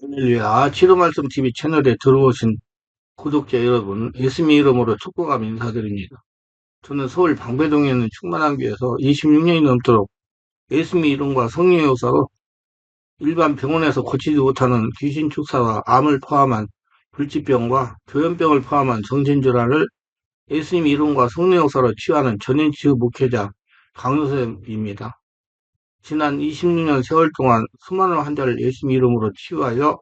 할렐루야. 치료 말씀 TV 채널에 들어오신 구독자 여러분, 예수님 이름으로 축복하며 인사드립니다. 저는 서울 방배동에 있는 충만한 교회에서 26년이 넘도록 예수님 이름과 성령의 역사로 일반 병원에서 고치지 못하는 귀신 축사와 암을 포함한 불치병과 조현병을 포함한 정신질환을 예수님 이름과 성령의 역사로 치유하는 전인치유 목회자 강요셉입니다. 지난 26년 세월 동안 수많은 환자를 예수님 이름으로 치유하여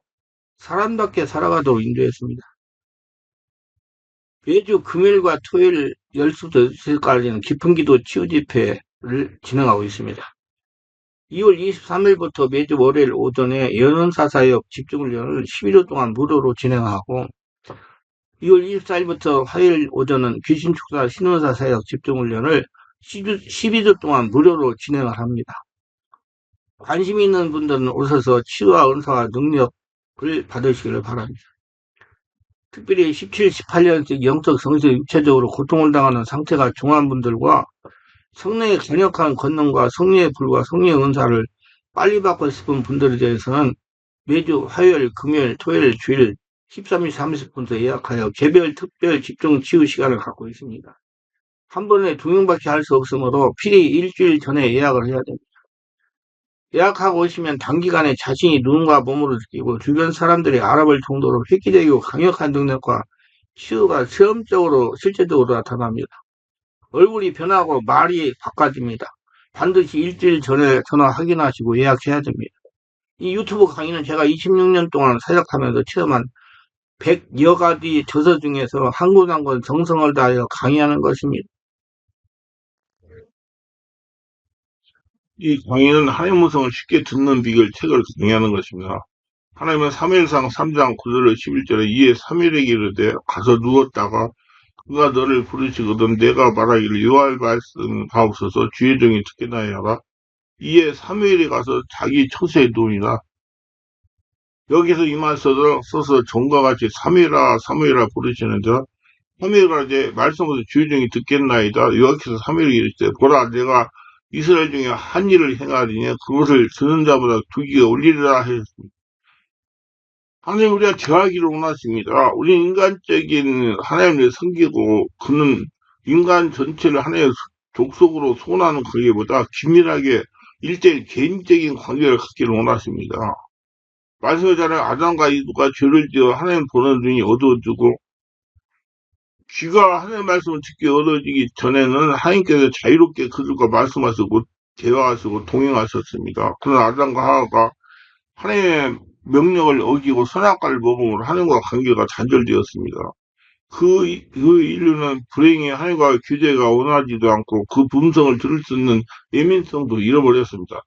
사람답게 살아가도록 인도했습니다. 매주 금요일과 토요일 10시부터 2시까지는 깊은기도 치유집회를 진행하고 있습니다. 2월 23일부터 매주 월요일 오전에 연은사사역 집중훈련을 11일 동안 무료로 진행하고 2월 24일부터 화요일 오전은 귀신축사 신원사사역 집중훈련을 12주 동안 무료로 진행을 합니다. 관심 있는 분들은 오셔서 치유와 은사와 능력을 받으시기를 바랍니다. 특별히 17, 18년씩 영적, 성적, 육체적으로 고통을 당하는 상태가 중한 분들과 성령의 강력한 권능과 성령의 불과 성령의 은사를 빨리 받고 싶은 분들에 대해서는 매주 화요일, 금요일, 토요일, 주일 13시 30분부터 예약하여 개별 특별 집중 치유 시간을 갖고 있습니다. 한 번에 두 명밖에 할 수 없으므로 필히 일주일 전에 예약을 해야 됩니다. 예약하고 오시면 단기간에 자신이 눈과 몸으로 느끼고 주변 사람들이 알아볼 정도로 획기적이고 강력한 능력과 치유가 체험적으로 실제적으로 나타납니다. 얼굴이 변하고 말이 바꿔집니다. 반드시 일주일 전에 전화 확인하시고 예약해야 됩니다. 이 유튜브 강의는 제가 26년 동안 사역하면서 체험한 100여 가지 저서 중에서 한 권 한 권 정성을 다하여 강의하는 것입니다. 이 강의는 하나님의 음성을 쉽게 듣는 비결 책을 강의하는 것입니다. 하나님은 3일상 3장 9절로 11절에 이에 3일에게 이르되 가서 누웠다가 그가 너를 부르시거든 내가 말하기를 요할 말씀하옵소서 주의 종이 듣겠나이다 하라. 이에 3일에 가서 자기 처소에 누우니라. 여기서 이 말 써서 종과 같이 3일아 3일아 부르시는데 3일가 이제 말씀으로 주의 종이 듣겠나이다. 여기서 3일이 이르시되 보라 내가 이스라엘 중에 한 일을 행하리니 그것을 듣는 자보다 두 기가 올리리라 하셨습니다. 하나님 우리가 대하기를 원하십니다. 우리는 인간적인 하나님을 섬기고 그는 인간 전체를 하나님의 족속으로 소원하는 관계보다 긴밀하게 일대일 개인적인 관계를 갖기를 원하십니다. 말씀하잖아요. 아담과 이브가 죄를 지어 하나님 보는 눈이 어두워지고 귀가 하나님 말씀을 듣기 어두워지기 전에는 하나님께서 자유롭게 그들과 말씀하시고 대화하시고 동행하셨습니다. 그러나 아담과 하와가 하나님의 명령을 어기고 선악과를 먹음으로 하나님과 관계가 단절되었습니다. 그 인류는 불행히 하나님과 교제가 원하지도 않고 그 음성을 들을 수 있는 예민성도 잃어버렸습니다.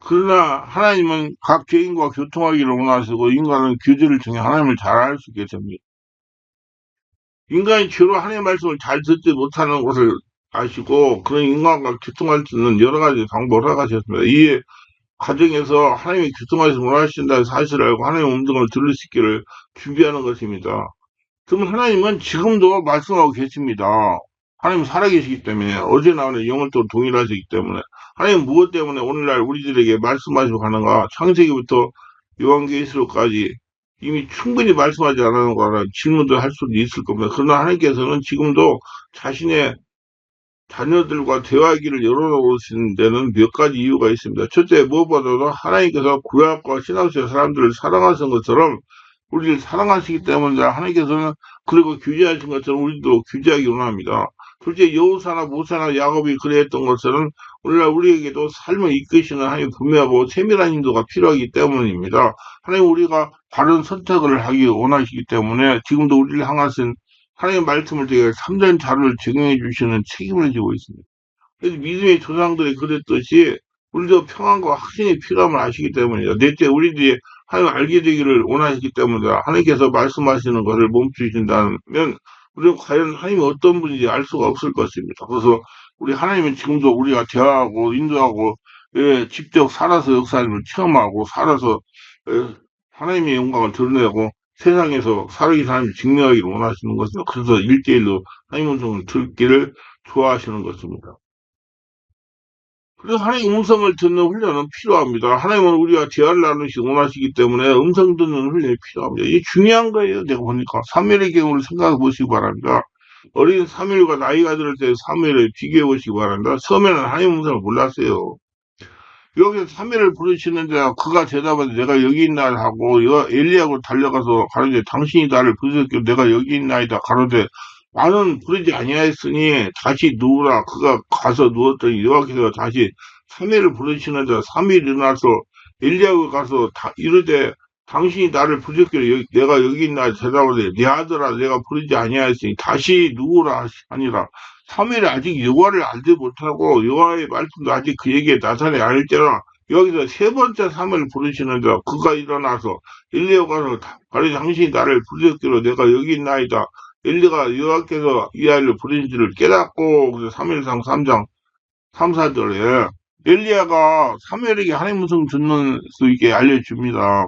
그러나 하나님은 각 개인과 교통하기를 원하시고 인간은 교제를 통해 하나님을 잘 알 수 있게 됩니다. 인간이 죄로 하나님의 말씀을 잘 듣지 못하는 것을 아시고 그런 인간과 교통할 수 있는 여러 가지 방법을 허가하셨습니다. 이에 가정에서 하나님이 교통하시지 원하신다는 사실을 알고 하나님의 음성을 들을 수 있기를 준비하는 것입니다. 그럼 하나님은 지금도 말씀하고 계십니다. 하나님 살아계시기 때문에 어제나 오늘 영원토록 동일하시기 때문에 하나님 무엇 때문에 오늘날 우리들에게 말씀하시고 가는가 창세기부터 요한계시록까지 이미 충분히 말씀하지 않았는가라는 질문도 할 수도 있을 겁니다. 그러나 하나님께서는 지금도 자신의 자녀들과 대화하기를 열어놓으시는 데는 몇 가지 이유가 있습니다. 첫째, 무엇보다도 하나님께서 구약과 신학시대 사람들을 사랑하신 것처럼 우리를 사랑하시기 때문에 하나님께서는 그리고 규제하신 것처럼 우리도 규제하기 원합니다. 둘째, 여호사나 모세나 야곱이 그래했던 것처럼 오늘날 우리에게도 삶을 이끄시는 하나님 분명하고 세밀한 인도가 필요하기 때문입니다. 하나님 우리가 바른 선택을 하기 원하시기 때문에 지금도 우리를 향하신 하나님의 말씀을 되게 참된 자료를 제공해 주시는 책임을 지고 있습니다. 그래서 믿음의 조상들이 그랬듯이 우리도 평안과 확신이 필요함을 아시기 때문이다. 넷째, 우리들이 하나님을 알게 되기를 원하시기 때문이다. 하나님께서 말씀하시는 것을 멈추신다면 우리는 과연 하나님이 어떤 분인지 알 수가 없을 것입니다. 그래서 우리 하나님은 지금도 우리가 대화하고 인도하고 직접 살아서 역사님을 체험하고 살아서 하나님의 영광을 드러내고 세상에서 살아계신 하나님을 증명하기를 원하시는 것입니다. 그래서 일대일로 하나님 음성을 듣기를 좋아하시는 것입니다. 그래서 하나님 음성을 듣는 훈련은 필요합니다. 하나님은 우리가 대화를 나누시기 원하시기 때문에 음성 듣는 훈련이 필요합니다. 이게 중요한 거예요. 내가 보니까. 사무엘의 경우를 생각해 보시기 바랍니다. 어린 사무엘과 나이가 들을 때 사무엘을 비교해 보시기 바랍니다. 처음에는 하나님 음성을 몰랐어요. 여기서 사무엘을 부르시는데 그가 대답하되 내가 여기 있나이다 하고 엘리야고 달려가서 가로되 당신이 나를 부르셨기로 내가 여기 있나이다 가로되 나는 부르지 아니하였으니 다시 누우라. 그가 가서 누웠더니 여호와께서 다시 사무엘을 부르시는데 사무엘이 일어나서 엘리야고 가서 이르되 당신이 나를 부르셨기로 내가 여기 있나이다 대답하되 내 아들아 내가 부르지 아니하였으니 다시 누우라 아니라 사무엘이 아직 여호와를 알지 못하고 여호와의 말씀도 아직 그에게 나타내 알 때라 여기서 세 번째 사무엘을 부르시는데 그가 일어나서 엘리야가 가서 바로 당신이 나를 부르셨기로 내가 여기 있나이다. 엘리가 여호와께서 이 아이를 부르신 줄을 깨닫고 그래서 사무엘상 3장 3, 4절에 엘리야가 사무엘에게 하나님 음성 듣는 수 있게 알려줍니다.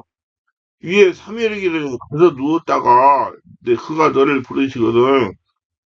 위에 사무엘에게 가서 누웠다가 그가 너를 부르시거든.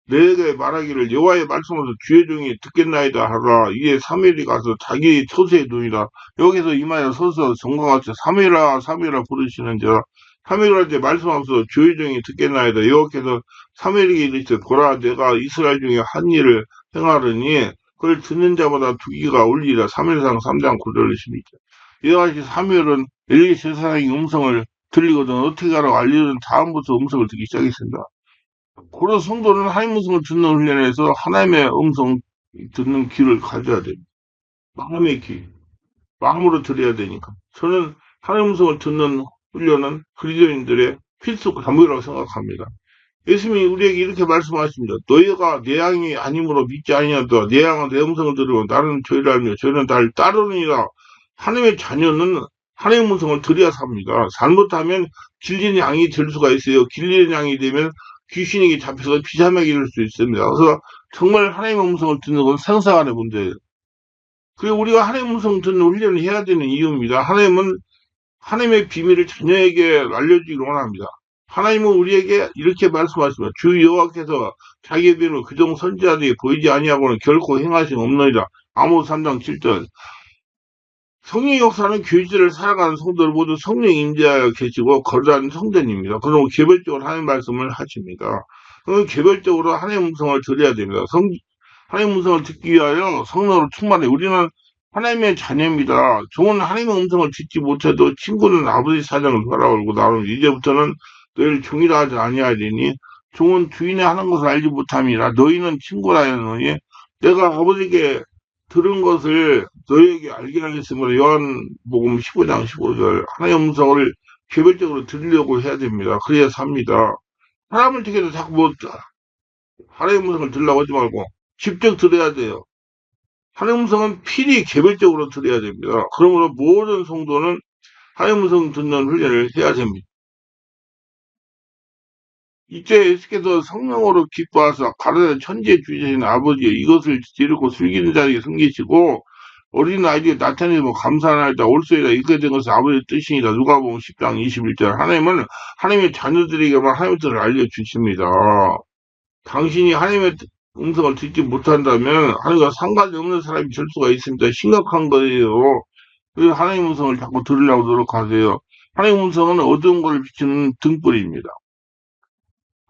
내게 말하기를 여호와의 말씀으로 주의 종이 듣겠나이다 하라. 이에 사무엘이 가서 자기 처소에 누이라. 여기서 이마에 서서 정광같이 사무엘아 사무엘아 부르시는지라. 사무엘한테 말씀하면서 주의 종이 듣겠나이다. 여호와께서 사무엘에게 이르시되 보라 내가 이스라엘 중에 한 일을 행하려니 그걸 듣는 자마다 두기가 울리라. 사무엘상 3장 9절 12절. 이와 같이 사무엘은 엘리 제사장의 음성을 들리거든 어떻게 하라고 알려준 다음부터 음성을 듣기 시작했습니다. 고로 성도는 하나님 음성을 듣는 훈련에서 하나님의 음성 듣는 귀를 가져야 됩니다. 마음의 귀, 마음으로 들어야 되니까. 저는 하나님 음성을 듣는 훈련은 그리스도인들의 필수 과목이라고 생각합니다. 예수님이 우리에게 이렇게 말씀하십니다. 너희가 내 양이 아니므로 믿지 아니하다. 내 양은 내 음성을 들으고 나는 저희를 알며 저희는 나를 따르느니라. 하나님의 자녀는 하나님의 음성을 들어야 삽니다. 잘못하면 길린 양이 될 수가 있어요. 길린 양이 되면 귀신에게 잡혀서 비참하게 이룰 수 있습니다. 그래서 정말 하나님의 음성을 듣는 건 생사간의 문제예요. 그리고 우리가 하나님의 음성 듣는 훈련을 해야 되는 이유입니다. 하나님은 하나님의 비밀을 자녀에게 알려주기를 원합니다. 하나님은 우리에게 이렇게 말씀하십니다. 주 여호와께서 자기의 비밀을 그종 선지자들이 보이지 아니하고는 결코 행하심 없느니라. 아모스 3장 7절. 성령의 역사는 교회를 살아가는 성도들 모두 성령 임재하여 계시고 거듭난 성전입니다. 그러면 개별적으로 하나님 말씀을 하십니다. 그러면 개별적으로 하나님 음성을 들어야 됩니다. 하나님 음성을 듣기 위하여 성령으로 충만해. 우리는 하나님의 자녀입니다. 종은 하나님의 음성을 듣지 못해도 친구는 아버지 사정을 바라보고 나오는 이제부터는 너희를 종이라 하지 아니하리니 종은 주인의 하는 것을 알지 못함이라 너희는 친구라 하노니 내가 아버지께 들은 것을 너희에게 알게 하겠으므로 요한복음 15장 15절 하나님의 음성을 개별적으로 들으려고 해야 됩니다. 그래야 삽니다. 사람을 택해도 자꾸 하나님의 음성을 들으려고 하지 말고 직접 들어야 돼요. 하나님의 음성은 필히 개별적으로 들어야 됩니다. 그러므로 모든 성도는 하나님의 음성 듣는 훈련을 해야 됩니다. 이때 예수께서 성령으로 기뻐하사 가르쳐 천지의 주제인 아버지 이것을 지르고 슬기는 자에게 숨기시고 어린 아이들이 나타내고 감사하나이다 올소이다 이렇게 된 것은 아버지의 뜻이니라. 누가복음 10장 21절. 하나님은 하나님의 자녀들에게만 하나님의 뜻을 알려주십니다. 당신이 하나님의 음성을 듣지 못한다면 하나님과 상관이 없는 사람이 될 수가 있습니다. 심각한 거예요. 그래서 하나님의 음성을 자꾸 들으려고 노력하세요. 하나님의 음성은 어두운 것을 비추는 등불입니다.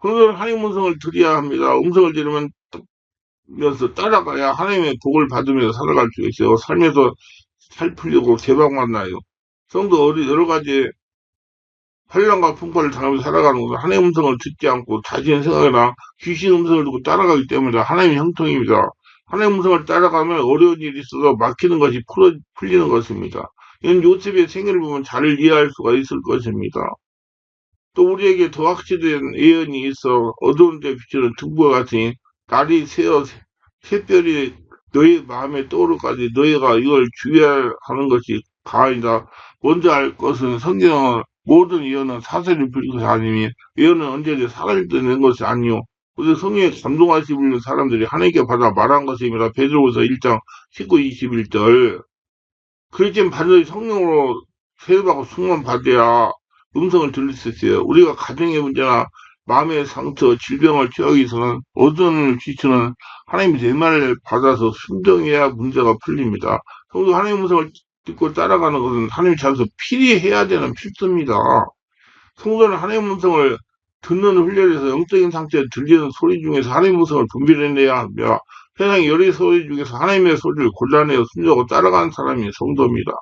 그러면 하나님의 음성을 들어야 합니다. 음성을 들으면서 따라가야 하나님의 복을 받으면서 살아갈 수 있어요. 삶에서 살 풀리고 대박만 나요. 성도 여러 가지 환란과 풍파를 당하면서 살아가는 것은 하나님의 음성을 듣지 않고 자신의 생각이나 귀신 음성을 듣고 따라가기 때문에 하나님의 형통입니다. 하나님의 음성을 따라가면 어려운 일이 있어도 막히는 것이 풀리는 것입니다. 이건 요셉의 생애를 보면 잘 이해할 수가 있을 것입니다. 또 우리에게 더 확실한 예언이 있어 어두운 데 비추는 등불과 같으니 날이 새어 새별이 너희 마음에 떠오르까지 너희가 이걸 주의하는 것이 가아니다. 먼저 알 것은 성경은 모든 예언은 사실을 빌 것이 아니니 예언은 언제든지 사람이 낸 것이 아니요. 그래서 성령에 감동하시는 사람들이 하나님께 받아 말한 것입니다. 베드로후서 1장 19, 21절. 그렇지만 반드시 성령으로 세례받고 충만 받아야 음성을 들을 수 있어요. 우리가 가정의 문제나 마음의 상처, 질병을 취하기 위해서는 어둠을 비추는 하나님의 내 말을 받아서 순종해야 문제가 풀립니다. 성도 하나님의 음성을 듣고 따라가는 것은 하나님의 자에서 필히 해야 되는 필수입니다. 성도는 하나님의 음성을 듣는 훈련에서 영적인 상태에 들리는 소리 중에서 하나님의 음성을 분별해내야 하며 세상 여러 소리 중에서 하나님의 소리를 골라내어 순종하고 따라가는 사람이 성도입니다.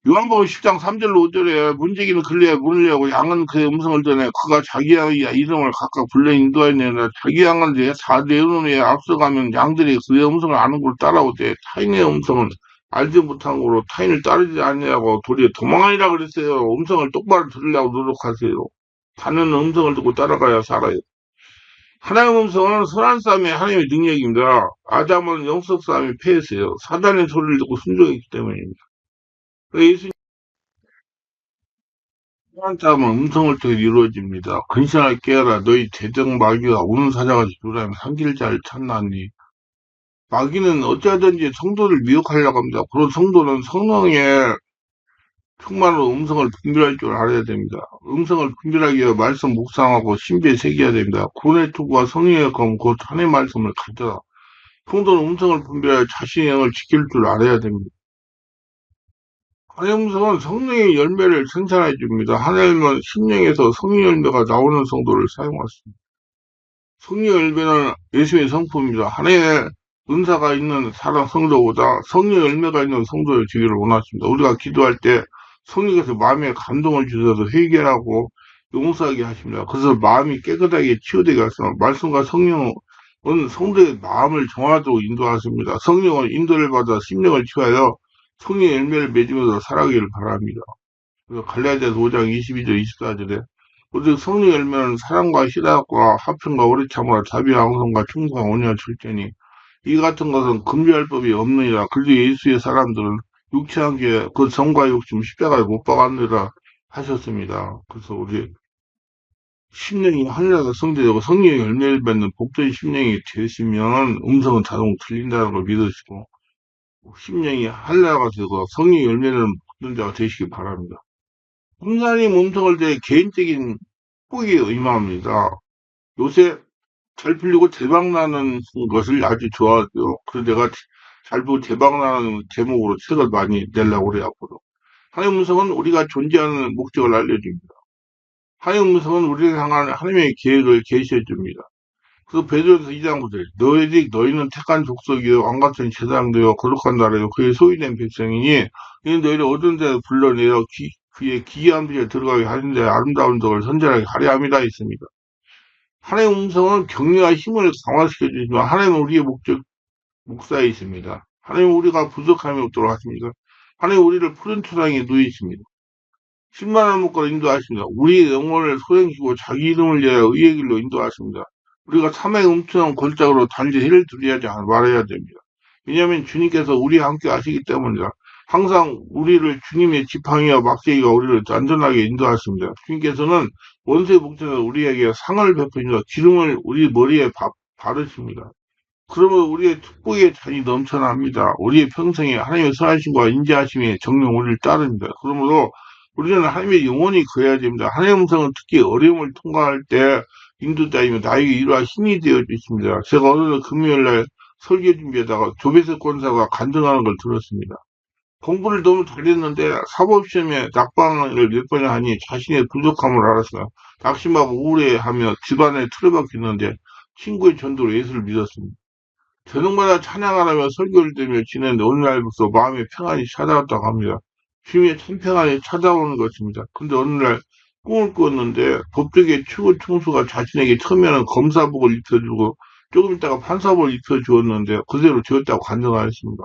요한복음 10장 3절로 5절에 문지기는 근래에 문을 여고 양은 그의 음성을 전해 그가 자기 양의 이름을 각각 불러 인도하였느니라. 자기 양은 다 내어놓으에 앞서가면 양들이 그의 음성을 아는 걸 따라오되 타인의 음성은 알지 못한 거로 타인을 따르지 아니하고 도리어 도망하니라 그랬어요. 음성을 똑바로 들으려고 노력하세요. 다른 음성을 듣고 따라가야 살아요. 하나님의 음성은 선한 싸움의 하나님의 능력입니다. 아담은 영적 싸움이 패했어요. 사단의 소리를 듣고 순종했기 때문입니다. 예수님 하면 음성을 통해 이루어집니다. 근신하게 깨어라. 너희 대적 마귀가 우는 사자같이 두라면 삼킬 자를 찾나니. 마귀는 어찌하든지 성도를 미혹하려고 합니다. 그런 성도는 성령의 충만으로 음성을 분별할 줄 알아야 됩니다. 음성을 분별하기 위해 말씀 묵상하고 신비에 새겨야 됩니다. 구원의 투구와 성령의 검, 곧 하나님의 말씀을 가져라. 성도는 음성을 분별하여 자신의 영을 지킬 줄 알아야 됩니다. 하나님의 음성은 성령의 열매를 생산해 줍니다. 하나님은 심령에서 성령 열매가 나오는 성도를 사용하십니다. 성령 열매는 예수의 성품입니다. 하나님의 은사가 있는 사랑 성도보다 성령 열매가 있는 성도의 되기를 원하십니다. 우리가 기도할 때 성령께서 마음에 감동을 주셔서 회개하고 용서하게 하십니다. 그래서 마음이 깨끗하게 치유되게 하십니다. 말씀과 성령은 성도의 마음을 정화하도록 인도하십니다. 성령은 인도를 받아 심령을 치유하여 성령의 열매를 맺으면서 살아가기를 바랍니다. 그래서 갈라디아서 5장 22절 24절에 오직 성령 열매는 사랑과 희락과 화평과 오래참과 자비와 양성과 충성과 온유와 절제니 이 같은 것은 금지할 법이 없느니라. 그리고 예수의 사람들은 육체한 게 그 성과 욕심 십자가에 못 박았느라 하셨습니다. 그래서 우리 심령이 하늘나라 성대되고 성령의 열매를 맺는 복된 심령이 되시면 음성은 자동 들린다는 걸 믿으시고 심령이 하늘나라가 되고 성령의 열매를 받는 자가 되시기 바랍니다. 하나님 음성을 내 개인적인 축복에 임합니다. 요새 잘 풀리고 대박나는 것을 아주 좋아하죠. 그래서 내가 잘 풀고 대박나는 제목으로 책을 많이 내려고 그래요, 앞으로. 하나님 음성은 우리가 존재하는 목적을 알려줍니다. 하나님 음성은 우리를 향한 하나님의 계획을 제시해줍니다. 그래서 베드로전서 2장 9절 너희는 택한 족속이요 왕같은 제사장되어 거룩한 나라요 그의 소유된 백성이니 이는 너희를 어두운 데서 불러내어 그의 기이한 빛에 들어가게 하는데 아름다운 덕을 선전하게 하려 함이라 했습니다. 하나님의 음성은 격려와 힘을 강화시켜 주지만 하나님은 우리의 목사에 있습니다. 하나님은 우리가 부족함이 없도록 하십니다. 하나님은 우리를 푸른 초장에 누이십니다. 10만원 목걸이 인도하십니다. 우리의 영혼을 소행시고 자기 이름을 위하여 의의 길로 인도하십니다. 우리가 삶의 음투한 골짜기로 단지 해를 두려워하지 말아야 됩니다. 왜냐하면 주님께서 우리와 함께 하시기 때문이다. 항상 우리를 주님의 지팡이와 막대기가 우리를 안전하게 인도하십니다. 주님께서는 원수의 목전에서 우리에게 상을 베푸십니다. 기름을 우리 머리에 바르십니다. 그러면 우리의 축복의 잔이 넘쳐납니다. 우리의 평생에 하나님의 선하심과 인자하심이 정령 우리를 따릅니다. 그러므로 우리는 하나님의 영원히 그어야 됩니다. 하나님의 음성은 특히 어려움을 통과할 때 인도자이며 나에게 이러한 힘이 되어 주십니다. 제가 어느 금요일날 설교 준비하다가 조배석 권사가 간증하는 걸 들었습니다. 공부를 너무 잘했는데 사법시험에 낙방을 몇 번이나 하니 자신의 부족함을 알았어요. 낙심하고 우울해하며 집안에 틀어박혔는데 친구의 전도로 예수를 믿었습니다. 저녁마다 찬양하라며 설교를 들으며 지냈는데 어느 날부터 마음의 평안이 찾아왔다고 합니다. 주님의 참 평안이 찾아오는 것입니다. 근데 어느 날 꿈을 꾸었는데 법조계 최고 총수가 자신에게 처음에는 검사복을 입혀주고 조금 있다가 판사복을 입혀주었는데 그대로 되었다고 간증하였습니다.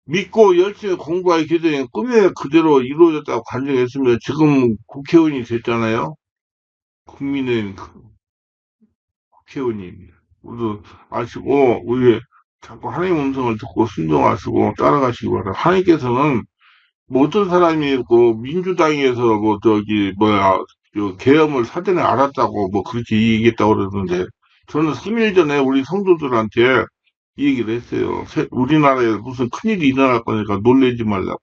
믿고 열심히 공부하기 기도해 꿈에 그대로 이루어졌다고 간증했습니다. 지금 국회의원이 됐잖아요. 국민의힘 국회의원입니다. 모두 아시고 우리 자꾸 하나님 음성을 듣고 순종하시고 따라가시기 바랍니다. 하나님께서는 뭐 어떤 사람이 있고 민주당에서 뭐 저기 뭐야 계엄을 사전에 알았다고 뭐 그렇게 얘기했다고 그러는데 저는 3일 전에 우리 성도들한테 이 얘기를 했어요. 우리나라에 무슨 큰일이 일어날 거니까 놀래지 말라고.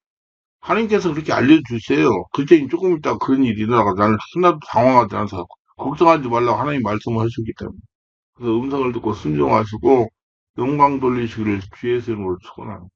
하나님께서 그렇게 알려주세요. 글쎄 조금 있다 그런 일이 일어나가 나는 하나도 당황하지 않아서 걱정하지 말라고 하나님 말씀을 하셨기 때문에. 그래서 음성을 듣고 순종하시고 영광 돌리시기를 주의 이름으로 축원합니다.